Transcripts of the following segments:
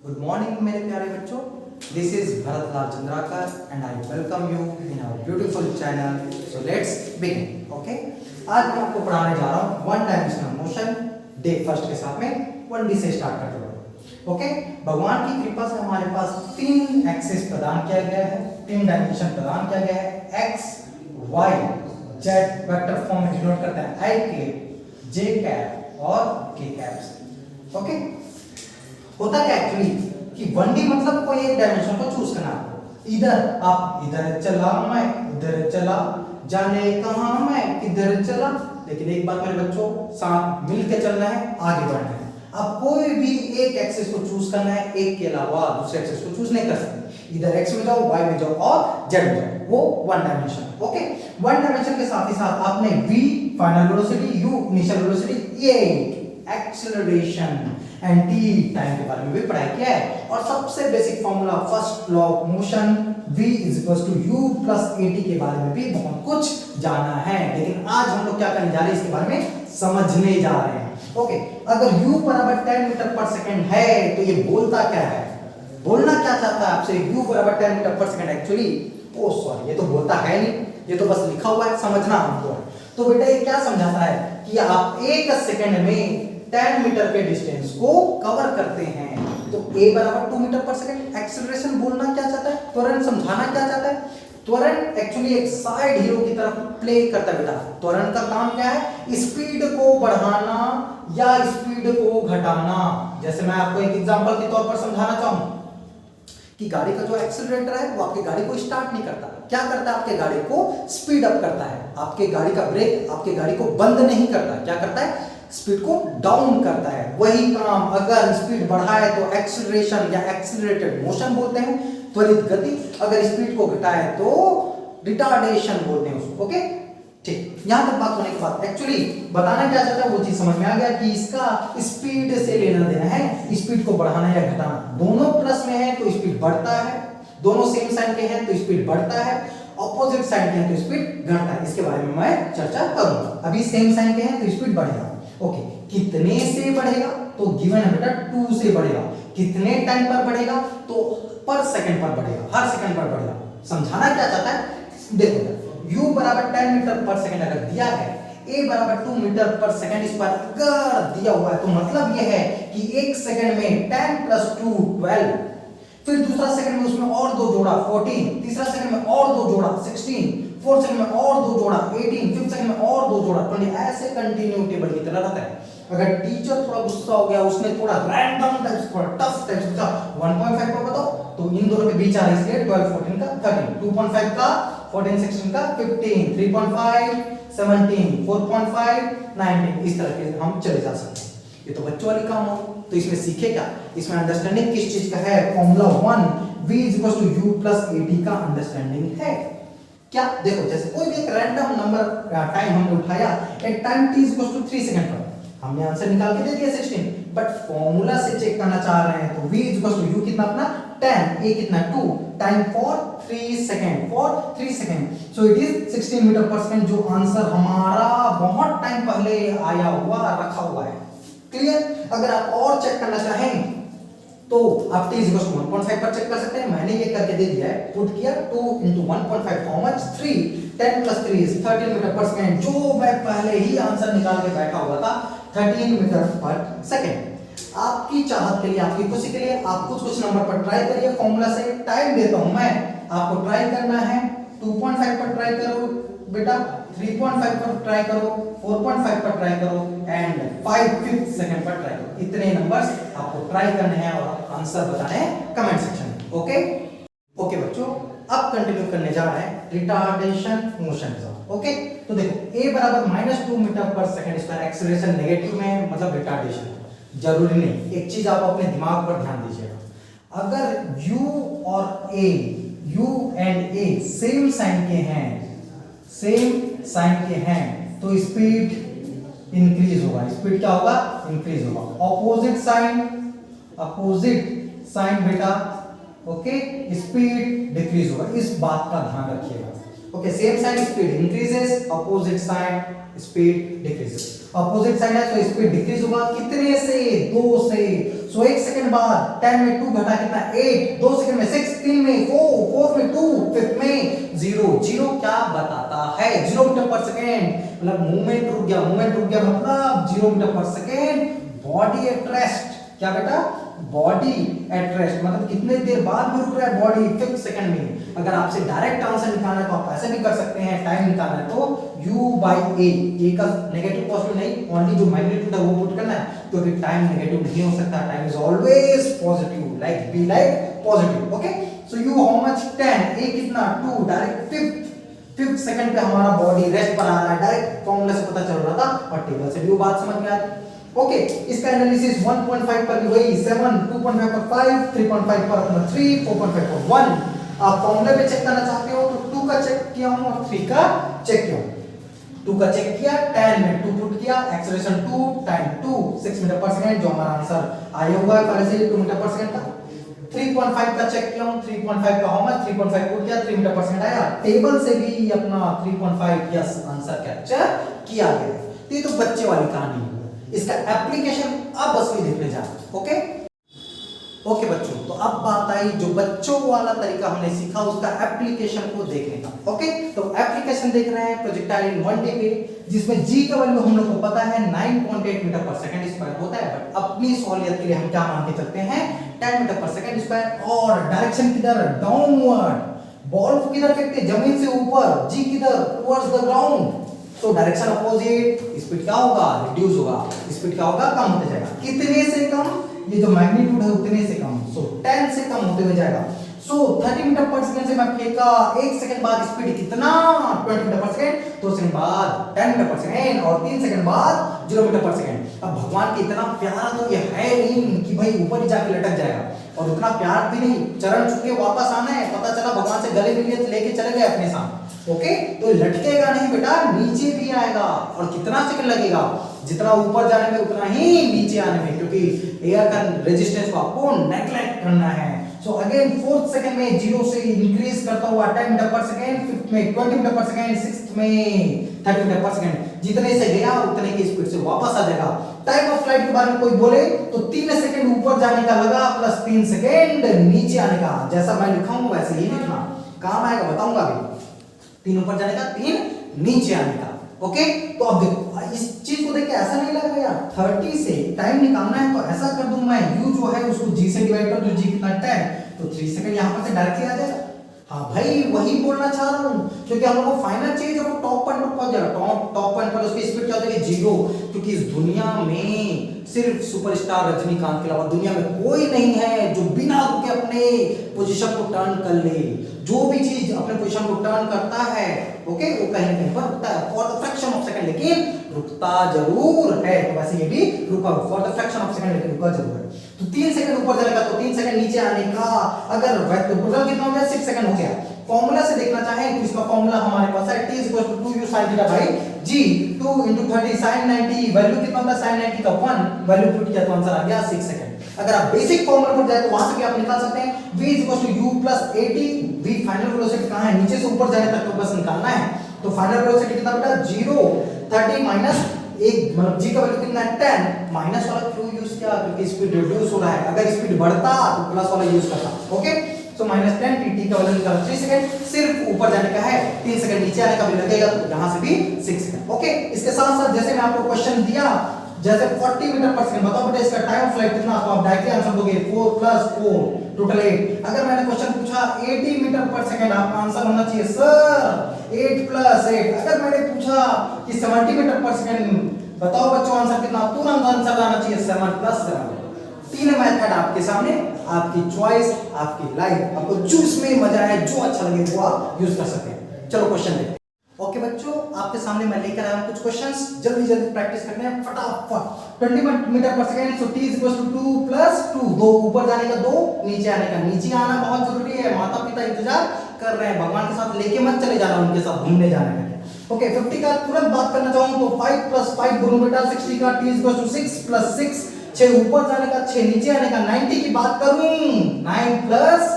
Good morning मेरे प्यारे बच्चों, this is Bharat Lal Chandrakar and I welcome you in our beautiful channel. So let's begin. Okay, आज मैं आपको पढ़ाने जा रहा हूँ one dimensional motion day first के साथ में 1D से स्टार्ट करते हैं। ओके, भगवान की कृपा से हमारे पास तीन एक्सिस प्रदान किया गया है, तीन डायमेंशन प्रदान किया गया है। X Y Z vector form में डिनोट करते हैं आई कैप, जे कैप और के कैप्स। ओके, होता क्या एक्चुअली कि 1D मतलब कोई एक डायमेंशन को चूज करना है। इधर आप इधर चला, मैं इधर चला, जाने कहां मैं किधर चला। लेकिन एक बात मेरे बच्चों, साथ मिलकर चलना है, आगे बढ़ना है। आप कोई भी एक एक्सिस को चूज करना है, एक के अलावा दूसरे एक्सिस को चूज नहीं कर सकते। इधर एक्स में जाओ, वाई में जाओ और जेड में जाओ, वो one dimension. Okay, one dimension के साथ ही साथ आपने v final velocity, u initial velocity, a acceleration and t time के बारे में भी पढ़ाई किया है। और सबसे basic formula first law of motion v u + at के बारे में भी बहुत कुछ जाना है। लेकिन आज हम लोग क्या करने जा रहे हैं, इसके बारे में समझने जा रहे हैं। ओके, अगर u बराबर 10 मीटर पर सेकंड है तो ये बोलता क्या है, बोलना क्या चाहता है आपसे। u बराबर 10 मीटर पर सेकंड एक्चुअली सॉरी, ये तो बोलता है नहीं, ये तो बस लिखा हुआ है, समझना हमको है। तो बेटा ये क्या समझाता है कि आप एक सेकंड में 10 मीटर के डिस्टेंस को कवर करते हैं। तो a बराबर 2 मीटर पर सेकंड। एक्सेलरेशन बोलना क्या चाहता है, त्वरण समझाना क्या चाहता है। त्वरण एक्चुअली एक साइड हीरो की तरफ प्ले करता है बेटा। त्वरण का काम क्या है, स्पीड को बढ़ाना या स्पीड को घटाना। जैसे मैं आपको एक एग्जांपल के तौर पर समझाना चाहूं कि गाड़ी का जो एक्सेलरेटर है वो आपकी गाड़ी को स्टार्ट नहीं करता, क्या करता है, आपके गाड़ी को स्पीड अप करता है। आपके गाड़ी का ब्रेक आपके गाड़ी को बंद नहीं करता, क्या करता है, स्पीड को डाउन करता है। वही काम अगर स्पीड बढ़ाए तो एक्सेलरेशन या एक्सेलरेटेड मोशन बोलते हैं, त्वरित गति। अगर स्पीड को घटाए तो रिटार्डेशन बोलते हैं उसको। ओके, ठीक, यहां तक बात होने के बाद एक्चुअली बताना क्या चाहता है वो चीज समझ में आ गया कि इसका स्पीड से लेना देना है। स्पीड को बढ़ाना या घटाना, दोनों प्लस में है तो स्पीड बढ़ता है, दोनों सेम साइन के हैं तो स्पीड बढ़ता है, ऑपोजिट साइन के हैं तो स्पीड घटता है। इसके बारे में मैं चर्चा करूंगा। अभी सेम साइन के हैं तो स्पीड बढ़ेगा। ओके, कितने से बढ़ेगा, तो गिवन है बेटा 2 से बढ़ेगा। कितने टाइम पर बढ़ेगा, तो पर सेकंड पर बढ़ेगा, हर सेकंड पर बढ़ेगा। समझाना क्या चाहता है, देखो u बराबर 10 मीटर पर सेकंड अगर दिया है, a बराबर 2 मीटर पर सेकंड इस पर अगर दिया हुआ है, तो मतलब यह है कि एक सेकंड में 10 + 2 12, फिर दूसरा सेकंड में उसमें और दो जोड़ा 14, तीसरा सेकंड में और दो जोड़ा 16, फोर्थ सेकंड में और दो जोड़ा 18, फिफ्थ सेकंड में और दो जोड़ा 20, ऐसे कंटिन्यू टेबल की तरह रहता है। अगर टीचर थोड़ा गुस्सा हो गया, उसने थोड़ा रैंडम टाइप्स, थोड़ा टफ टाइप्स पूछा 1.5 पर बताओ, तो इन दोनों के बीच आ रहा है, इसलिए 12 14 का 13, 2.5 का 14 16 का 15, 3.5 17, 4.5 19, इस तरह के हम चले जा सकते हैं। ये तो बच्चों वाली काम हो। तो इसमें सीखे क्या, इसमें अंडरस्टैंडिंग किस चीज का है, फॉर्मूला 1 v = u + at का अंडरस्टैंडिंग है। क्या देखो, जैसे कोई भी एक रैंडम नंबर टाइम हमने उठाया, एट टाइम t = 3 सेकंड पर हमने आंसर निकाल के दे दिया 16, बट फॉर्मूला से चेक करना चाह रहे हैं तो v = u कितना अपना 10, a कितना 2, time for 3 second, for 3 second, so it is 16 metre पर सेकंड, जो आंसर हमारा बहुत टाइम पहले आया हुआ रखा हुआ है। क्लियर। अगर आप और चेक करना चाहें तो आप t = 1.5 पर चेक कर सकते हैं। मैंने ये करके दे दिया है, पुट किया 2 × 1.5 हाउ मच 3, 10 + 3 is 13 मीटर पर सेकंड, जो मैं पहले ही आंसर निकाल के बैठा हुआ था 13 मीटर पर सेकंड। आपकी चाहत के लिए, आपकी खुशी के लिए आप कुछ नंबर पर ट्राई करिए, फॉर्मूला से टाइम देता हूं मैं, आपको ट्राई करना है। 2.5 पर ट्राई करो बेटा, 3.5 पर ट्राई करो, 4.5 पर ट्राई करो एंड 5 सेकंड पर ट्राई करो। इतने नंबर्स आपको ट्राई करने हैं और आंसर बताने हैं कमेंट सेक्शन में। ओके ओके बच्चों, अब कंटिन्यू करने जा रहे हैं रिटार्डेशन मोशन का। ओके, तो देखो a बराबर -2 मीटर पर सेकंड, इसका एक्सेलरेशन नेगेटिव में, मतलब रिटार्डेशन जरूरी नहीं। एक चीज आप अपने दिमाग पर ध्यान दीजिएगा, अगर u और a, u and a same sign के हैं, सेम साइन के हैं, तो स्पीड इंक्रीज होगा। स्पीड क्या होगा, इंक्रीज होगा। अपोजिट साइन बेटा, ओके, स्पीड डिक्रीज होगा। इस बात का ध्यान रखिएगा। Okay, same sign speed increases, opposite sign speed decreases. Opposite sign है तो स्पीड डिक्रीज होगा, कितने से, 2 से। सो 1 सेकंड बाद 10 में 2 घटा कितना 8, 2 सेकंड में 6, 3 में 4, 4 में 2, 5 में 0। 0 क्या बताता है? 0 मीटर पर सेकंड, मतलब मूवमेंट रुक गया, मूवमेंट रुक गया मतलब 0 मीटर पर सेकंड। बॉडी एट रेस्ट, क्या बेटा? बॉडी एट रेस्ट मतलब कितने देर बाद में रुक रहा है बॉडी? 5 सेकंड में। अगर आपसे डायरेक्ट आंसर निकालना है तो आप ऐसे भी कर सकते हैं, टाइम निकालना है तो u/a का नेगेटिव पॉजिटिव नहीं, ओनली जो मैग्नीट्यूड है वो पुट करना है, क्योंकि टाइम नेगेटिव नहीं हो सकता, time is always positive, like be like positive. Okay, so u how much 10, a कितना 2, डायरेक्ट 5th सेकंड पे हमारा बॉडी रेस्ट पर आ रहा है, डायरेक्ट फॉर्मूला से पता चल रहा था और टेबल से भी वो बात समझ में आ रही। ओके, इसका एनालिसिस 1.5 पर भी वही 7, 2.5 पर 5, 3.5 पर अपना 3, 4.5 पर 1। आप फॉर्मूले पे चेक करना चाहते हो तो 2 का चेक किया हूं और 3 का चेक किया हूं। 2 का चेक किया, 10 में 2 पुट किया, एक्सेलरेशन 2, टाइम 2, 6 मीटर पर सेकंड, जो हमारा आंसर आया हुआ है पहले से 2 मीटर पर सेकंड का। 3.5 का चेक किया हूं, 3.5 का हाउ मच 3.5 पुट किया, 3 मीटर पर सेकंड आया, टेबल से भी अपना 3.5 यस आंसर कैप्चर किया गया। तो ये तो बच्चे वाली कहानी है, इसका एप्लीकेशन अब असली देखने जा रहे हैं। ओके ओके बच्चों, तो अब बात आई जो बच्चों वाला तरीका हमने सीखा उसका एप्लीकेशन को देखने का। ओके, तो एप्लीकेशन देख रहे हैं प्रोजेक्टाइल इन 1 डे पे, जिसमें g का वैल्यू हम लोग को पता है 9.8 मीटर पर सेकंड स्क्वायर होता है, बट अपनी सहूलियत के लिए हम क्या मान के चलते हैं 10 मीटर पर सेकंड स्क्वायर। और डायरेक्शन किधर? डाउनवर्ड। बॉल को किधर फेंकते हैं? जमीन से ऊपर। g किधर? Towards the ground. तो डायरेक्शन अपोजिट, स्पीड क्या होगा? रिड्यूस होगा, स्पीड क्या होगा? कम होते जाएगा। कितने से कम? ये जो मैग्नीट्यूड है उतने से कम, सो 10 से कम होते हुए जाएगा। सो 30 मीटर पर सेकंड से मैं फेंका, 1 सेकंड बाद स्पीड कितना? 20 मीटर पर सेकंड, 2 सेकंड बाद 10 मीटर पर सेकंड और 3 सेकंड बाद 0 मीटर पर सेकंड। अब भगवान के इतना प्यारा तो ये है नहीं कि भाई ऊपर ही जाके लटक जाएगा, और उतना प्यार भी नहीं, चरण छू के वापस आना है, पता चला भगवान से गले मिलिए तो लेके चले गए अपने साथ। ओके, तो लटकेगा नहीं बेटा, नीचे भी आएगा। और कितना सेकंड लगेगा? जितना ऊपर जाने में उतना ही नीचे आने में, क्योंकि एयर का रेजिस्टेंस को आपको नेग्लेक्ट करना है। सो अगेन 4th सेकंड में 0 से इंक्रीज करता हुआ 10 मीटर पर सेकंड, 5th में 20 मीटर पर सेकंड, 6th में 30 मीटर पर सेकंड। जितने से गया उतने की स्पीड से वापस आ जाएगा। टाइम ऑफ फ्लाइट के बारे में कोई बोले तो 3 सेकंड ऊपर जाने का लगा प्लस 3 सेकंड नीचे आने का। जैसा मैं लिखा हूं वैसे ही लिखना, काम आएगा, बताऊंगा अभी। 3 ऊपर जाने का, 3 नीचे आने का। ओके, तो अब देखो इस चीज को देख के ऐसा नहीं लगा यार 30 से टाइम निकालना है तो ऐसा कर दूं मैं, u जो है उसको g से डिवाइड कर दूं, g कितना 10, तो 3 सेकंड यहां पर से डायरेक्टली आ जाएगा। हाँ भाई वही बोलना चाह रहा हूं, क्योंकि हम लोग को फाइनल चाहिए जब वो टॉप पॉइंट पर पहुंच जाएगा, टॉप पॉइंट पर उसकी स्पीड क्या हो जाएगी? 0, क्योंकि इस दुनिया में सिर्फ सुपरस्टार रजनीकांत के अलावा दुनिया में कोई नहीं है जो बिना रुके अपने पोजीशन को टर्न कर ले। जो भी चीज अपने पोजीशन को टर्न करता है ओके, वो कहीं ना कहीं पर रुकता है for the fraction of second, लेकिन रुकता जरूर है। तो वैसे ये भी रुका for the fraction of second, लेकिन रुका जरूर है। तो 3 सेकंड ऊपर जाने का, तो 3 सेकंड नीचे आने का। अगर टोटल कितना हो गया? 6 सेकंड हो गया। फॉर्मूला से देखना चाहें तो इसका फॉर्मूला हमारे पास है t 2u sin theta by g, 2 * 30 sin 90। Value कितना होता है sin 90 का? 1। वैल्यू पुट किया तो आंसर आ गया 6 सेकंड। अगर आप बेसिक फॉर्मूला पर जाए तो वहां से भी आप निकाल सकते हैं v = u + at। v final velocity कहां है? नीचे से ऊपर जाने तक तो बस निकालना है। तो फाइनल वेलोसिटी कितना बेटा? 0, 30 माइनस 1, मतलब g का वैल्यू कितना है? 10। माइनस वाला क्यों यूज किया? क्योंकि स्पीड रिड्यूस हो रहा है। अगर स्पीड बढ़ता तो प्लस वाला यूज करता। ओके, सो -10 t का वैल्यू निकाला 3 सेकंड। सिर्फ ऊपर जाने का है, 3 सेकंड नीचे आने का भी लगेगा, तो यहां से भी 6 सेकंड। ओके, इसके साथ साथ जैसे मैं आपको क्वेश्चन दिया जैसे 40 मीटर पर सेकंड, बताओ बेटा इसका टाइम ऑफ फ्लाइट कितना? तो आप डायरेक्टली आंसर दोगे 4 + 4 टोटल 8। अगर मैंने क्वेश्चन पूछा 80 मीटर पर सेकंड, आपका आंसर होना चाहिए सर 8 + 8। अगर मैंने पूछा कि 70 मीटर पर सेकंड, बताओ बच्चों आंसर कितना? तुरंत आंसर आना चाहिए 7 + 7। 3 मेथड आपके सामने, आपकी चॉइस, आपकी लाइफ, आपको जो इसमें मजा आए, जो अच्छा लगे वो आप यूज कर सकते हैं। चलो क्वेश्चन देखते हैं। ओके बच्चों, आपके सामने मैं लेकर आया हूं कुछ क्वेश्चंस, जल्दी जल्दी प्रैक्टिस करते हैं फटाफट। 20 मीटर पर सेकंड, सो t = 2 + 2। 2 ऊपर जाने का, 2 नीचे आने का। नीचे आना बहुत जरूरी है, माता पिता इंतजार कर रहे हैं, भगवान के साथ लेके मत चले जाना, उनके साथ घूमने जाने का। ओके, 50 का तुरंत बात करना चाहूं तो 5 + 5 बोलो बेटा 60 का। t = 6 + 6, 6 ऊपर जाने का, 6 नीचे आने का। 90 की बात करूं 9 +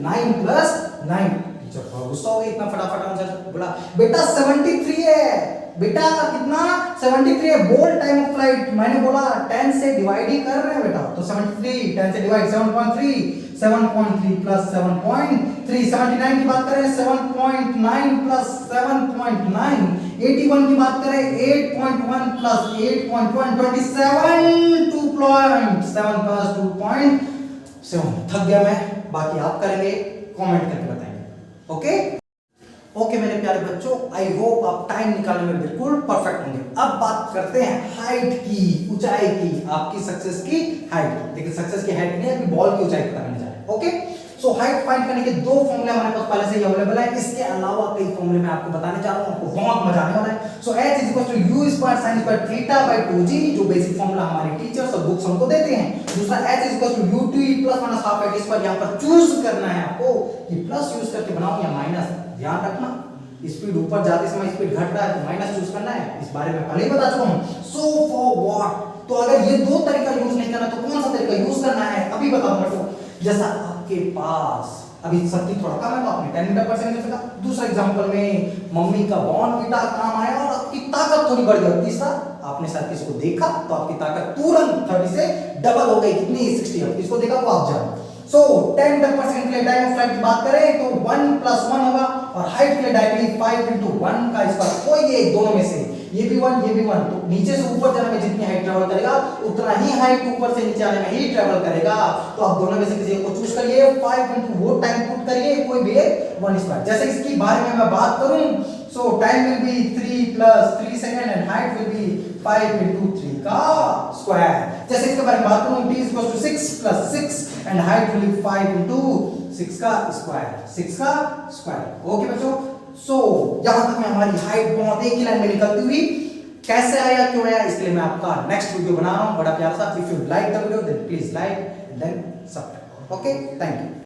9 + 9। जब गुस्सा हो गया इतना फटाफट आंसर बोला बेटा 73 है। बेटा कितना 73 है। बोल टाइम ऑफ फ्लाइट मैंने बोला 10 से डिवाइड ही कर रहे हैं बेटा, तो 73 10 से डिवाइड 7.3 प्लस 7.3 79 की बात करें 7.9 प्लस 7.9 81 की बात करें 8.1 प्लस 8.1 27 2.7 प्लस 2.7। थक गया मैं, बाकी आप करेंगे, कमेंट करके बताएंगे। ओके ओके मेरे प्यारे बच्चों, आई होप आप टाइम निकालने में बिल्कुल परफेक्ट होंगे। अब बात करते हैं हाइट की, ऊंचाई की, आपकी सक्सेस की हाइट। देखिए सक्सेस की हाइट नहीं है, अभी बॉल की ऊंचाई पता करने जा रहे हैं। ओके सो हाइट फाइंड करने के दो फॉर्मूले हमारे पास पहले से ही अवेलेबल है, इसके अलावा कई फॉर्मूले मैं आपको बताने जा रहा हूं, आपको बहुत मजा आने वाला है। सो h = u² sin² θ/ 2g, जो बेसिक फॉर्मूला हमारे टीचर्स और बुक्स हमको देते हैं। दूसरा h = ut + -½ यहां पर चूज करना है आपको कि प्लस यूज करके बनाओ या माइनस। ध्यान रखना स्पीड ऊपर जाते समय स्पीड घट रहा है तो माइनस चूज करना है, इस बारे में पहले ही बता चुका हूं। सो फॉर व्हाट, तो अगर ये दो तरीका यूज नहीं करना तो कौन सा तरीका यूज करना है अभी बताऊंगा। तो जैसा आपके पास अभी शक्ति थोड़ा कम है तो आपने 10 मीटर पर सेकंड लिखा। दूसरा एग्जांपल में मम्मी का बॉर्नवीटा काम आया और आपकी ताकत थोड़ी बढ़ गई। तीसरा आपने शायद किसी को देखा तो आपकी ताकत तुरंत 30 से डबल हो गई, कितनी 60। अब किसको देखा वो आप जानो। सो 10 मीटर पर सेकंड के लिए टाइम ऑफ फ्लाइट की बात करें तो 1 + 1 होगा और हाइट के लिए डायरेक्टली 5 × 1 का स्क्वायर, कोई एक दोनों में से, ये भी 1 ये भी 1। तो नीचे से ऊपर जाने में जितनी हाइट ट्रैवल करेगा उतना ही हाइट ऊपर से नीचे आने में ही ट्रैवल करेगा। तो आप दोनों में से किसी को चूज करिए, 5 × वो टाइम पुट करिए, कोई भी एक 1 स्क्वायर। जैसे इसकी बारे में मैं बात करूं सो time will be 3 + 3 second and height will be 5 × 3 का स्क्वायर। जैसे इसके बारे में बात करूं t = 6 + 6 and height will be 5 × 6 का स्क्वायर, 6 का स्क्वायर। ओके बच्चों, सो यहां तक में हमारी हाइट बहुत एक ही लाइन में निकलती हुई। कैसे आया क्यों आया इसके लिए मैं आपका नेक्स्ट वीडियो बना रहा हूं, बड़ा प्यारा सा। If you like the video then please like and then subscribe. Okay thank you.